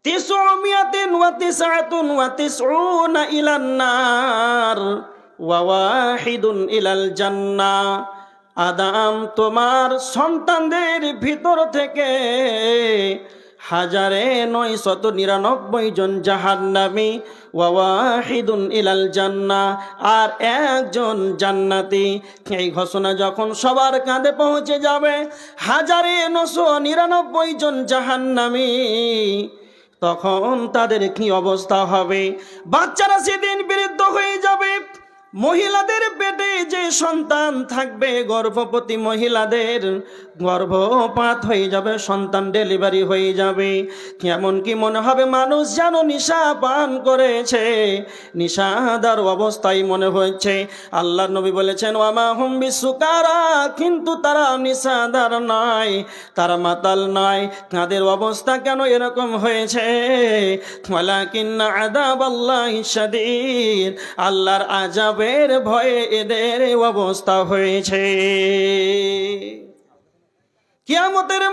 999 ইলান নার ওয়া ওয়াহিদুন ইলাল জান্নাহ। আদম, তোমার সন্তানদের ভিতর থেকে 1999 জন জাহান্নামী, ওয়া ওয়াহিদুন ইলাল জান্নাহ, আর একজন জান্নাতি। এই ঘোষণা যখন সবার কাঁধে পৌঁছে যাবে, 1999 জন জাহান্নামী, তখন তাদের কি অবস্থা হবে? বাচ্চারা সেদিন বৃদ্ধ হয়ে যাবে। মহিলাদের পেটে যে সন্তান থাকবে, গর্ভবতী মহিলাদের গর্ভপাত হয়ে যাবে, সন্তান ডেলিভারি হয়ে যাবে। এমনকি মনে হবে মানুষ যেন নেশা পান করেছে, নেশাদার অবস্থায় মনে হচ্ছে। আল্লাহ নবী বলেছেন, ওয়ামা হুম বিসুকারা, কিন্তু তারা নেশাদার নয়, তারা মাতাল নয়। তাদের অবস্থা কেন এরকম হয়েছে? ওয়ালাকিন্না আযাবাল্লাহি শাদীদ, আল্লাহর আযাবের ভয়ে এদের অবস্থা হয়েছে। কিয়ামতের